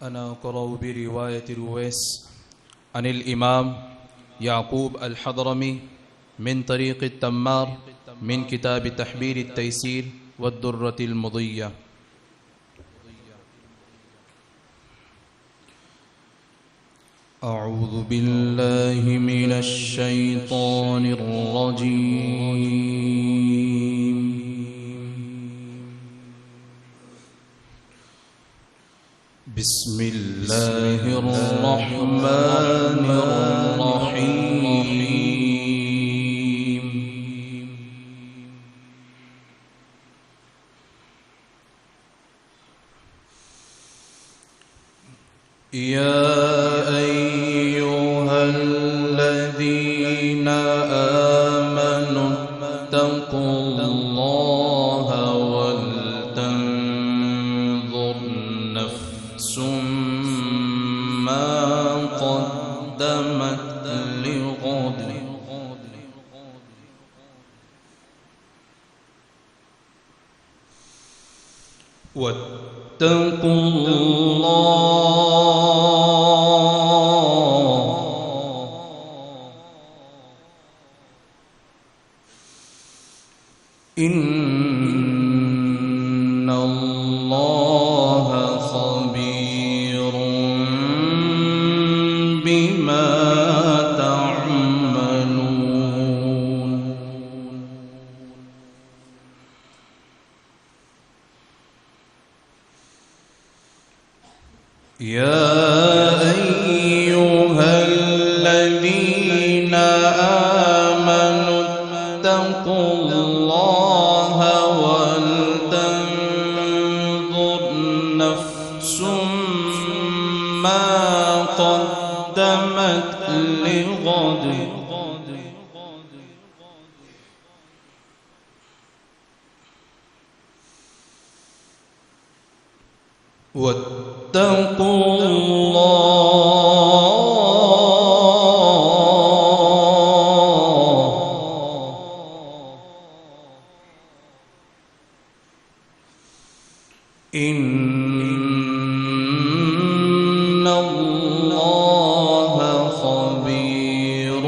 أنا أقرأ برواية رويس عن الإمام يعقوب الحضرمي من طريق التمار من كتاب تحبير التيسير والدرة المضية. أعوذ بالله من الشيطان الرجيم. بسم الله الرحمن الرحيم. يا أيها الذين آمنوا اتقوا الله ولتنظر نفس ما قدمت لغد واتقوا الله إن الله خبير بما تعملون. يا أيها الذين آمنوا اتقوا الله ولتنظر نفس ما قدمت لغد واتقوا الله إن الله خبير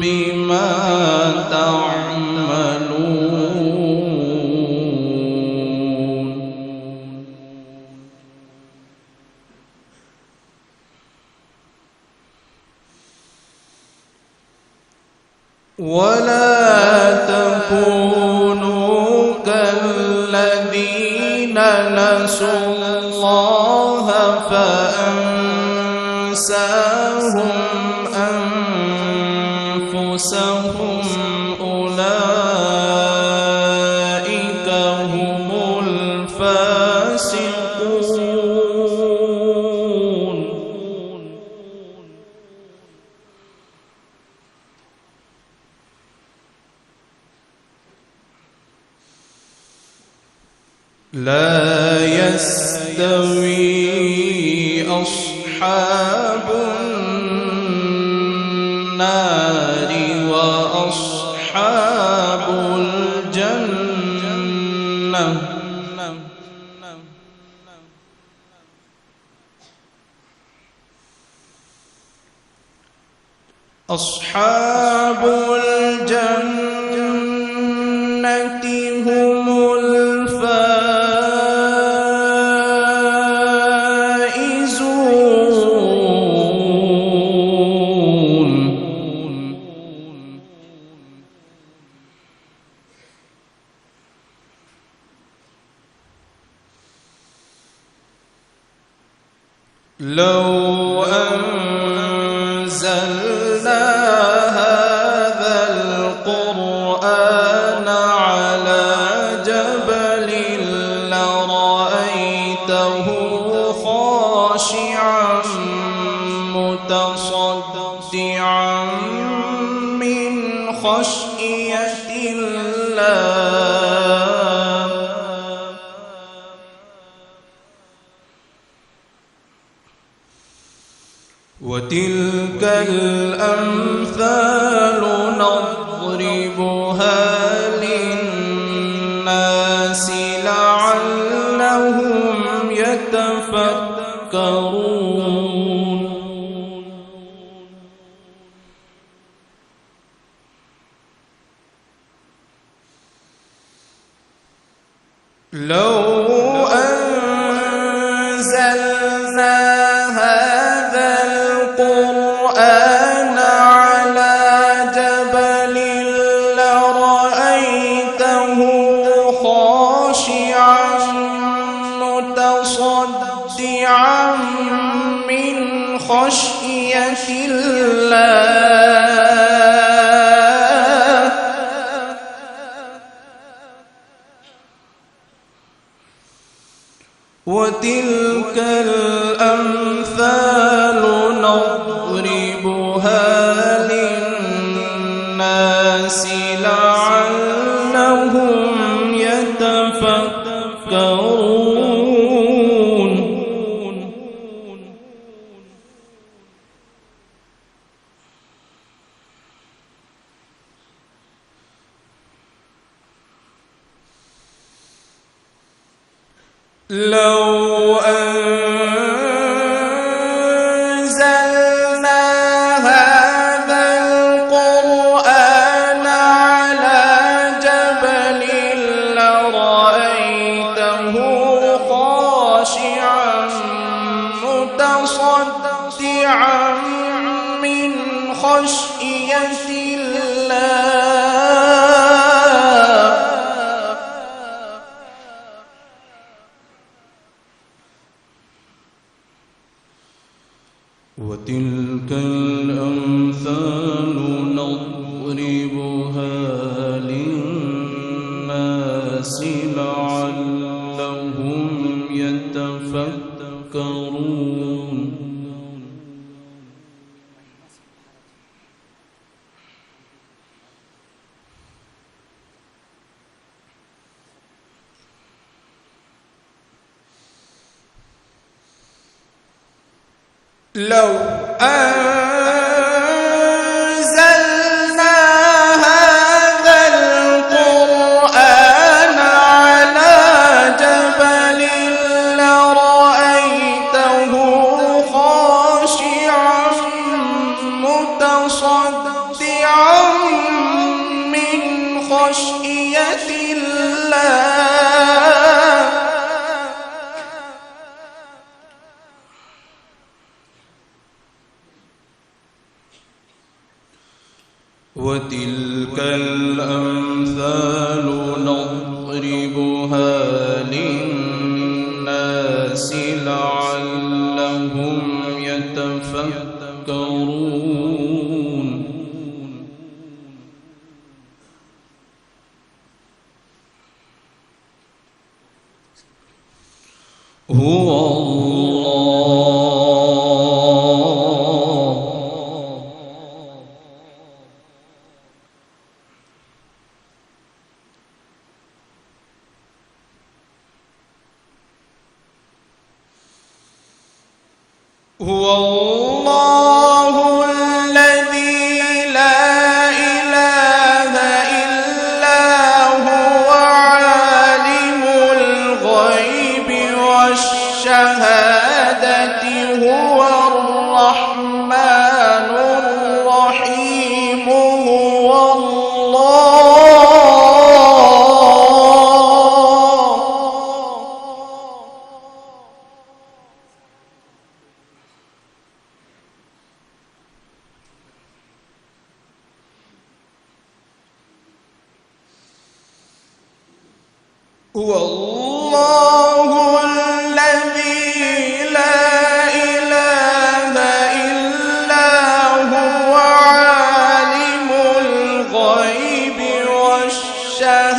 بما تعملون. ولا تكونوا كالذين نسوا الله فأنساهم أنفسهم أولئك هم الفاسقون. لا يستوي أصحاب النار وأصحاب الجنة أصحاب الجنة هم الفائزون. لو أنزلنا هذا القرآن على جبل لرأيته خاشعا متصدعا من خشية الله. وتلك الأمثال نضربها للناس لعلهم يتفكرون لو أنزلنا هذا القرآن على جبل لرأيته خاشعا متصدعا من خشية الله وتلك الأمثال نضربها للناس لعلهم يتفكرون لو أنزلنا هذا القرآن على جبل لرأيته خاشعا متصدعا من خشية الله وتلك الأمثال نضربها للناس لعلهم يتفكرون لو أنزلنا هذا القرآن على جبل لرأيته خاشعا متصدعا من خشية الله وتلك الأمثال نضربها للناس لعلهم يتفكرون هو هو الله الذي لا إله إلا هو عالم الغيب والشهادة هو الرحمن الرحيم هو هو الله الذي لا إله إلا هو عالم الغيب والشهادة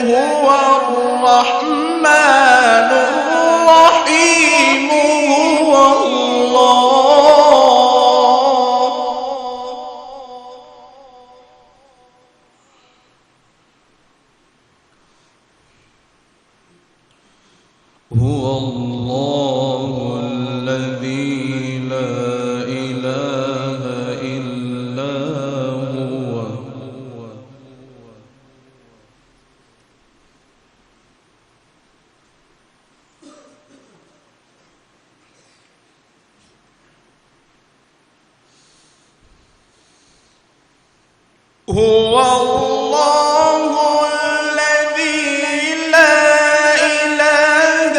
هو الرحمن الرحيم هو هو الله الذي لا إله إلا هو هو الله الذي لا إله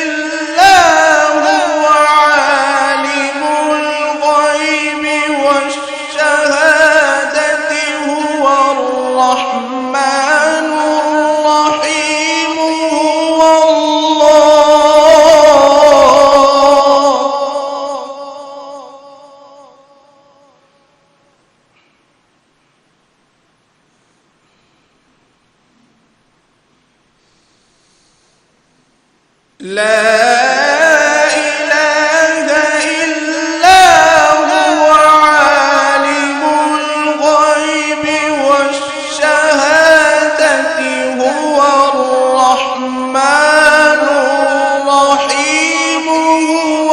إلا هو عالم الغيب والشهادة هو الرحمن الرحيم هو لا إله إلا هو عالم الغيب والشهادة هو الرحمن الرحيم هو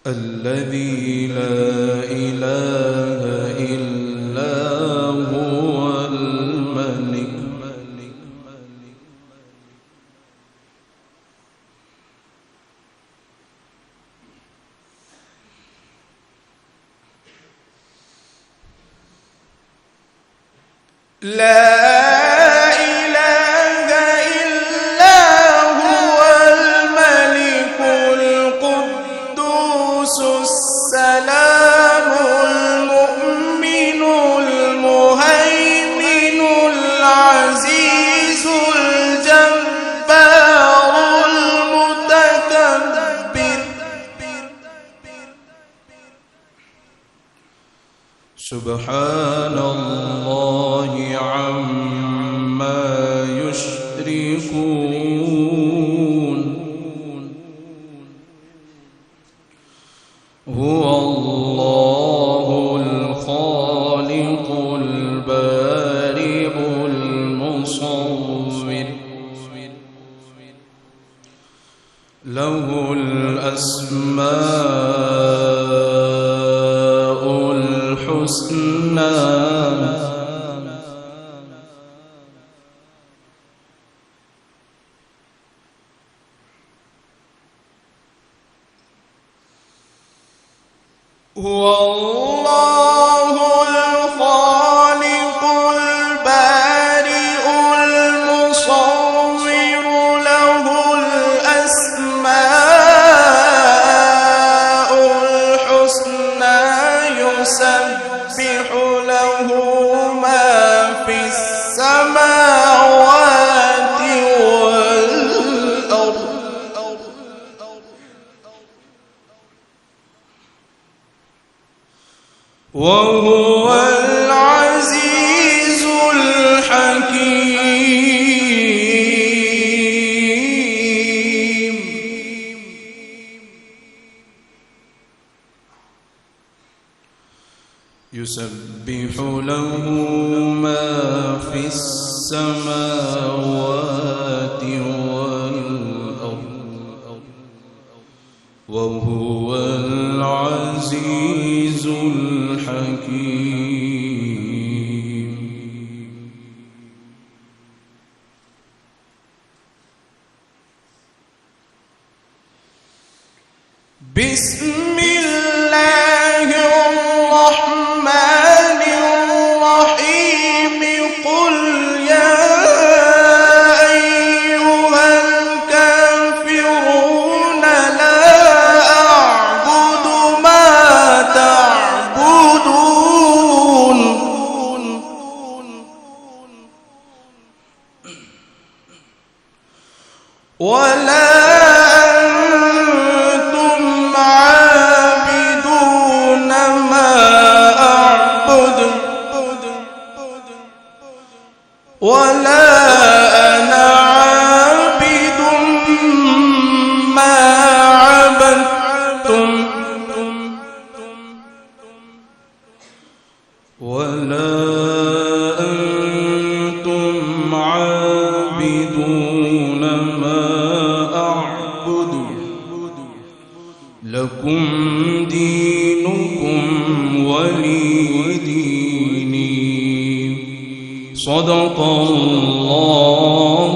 الذي لا إله إلا هو الملك لا إله إلا هو الملك القدوس السلام المؤمن المهيمن العزيز الجبار المتكبر سبحان الله عما يشركون هو الله الخالق البارئ المصور له الأسماء الحسنى هو الله الخالق البارئ المصور له الأسماء الحسنى يسبح له ما في السماوات والأرض وهو العزيز الحكيم يسبح له ما في السماوات والأرض وهو العزيز الحكيم بسم الله الرحمن الرحيم قل يا أيها الكافرون لا أعبد ما تعبدون ولا أنتم عابدون ما أعبد ولا أنا عابد ما عبدتم ولا أنتم عابدون ما أعبد لكم دينكم ولي ديني صدق الله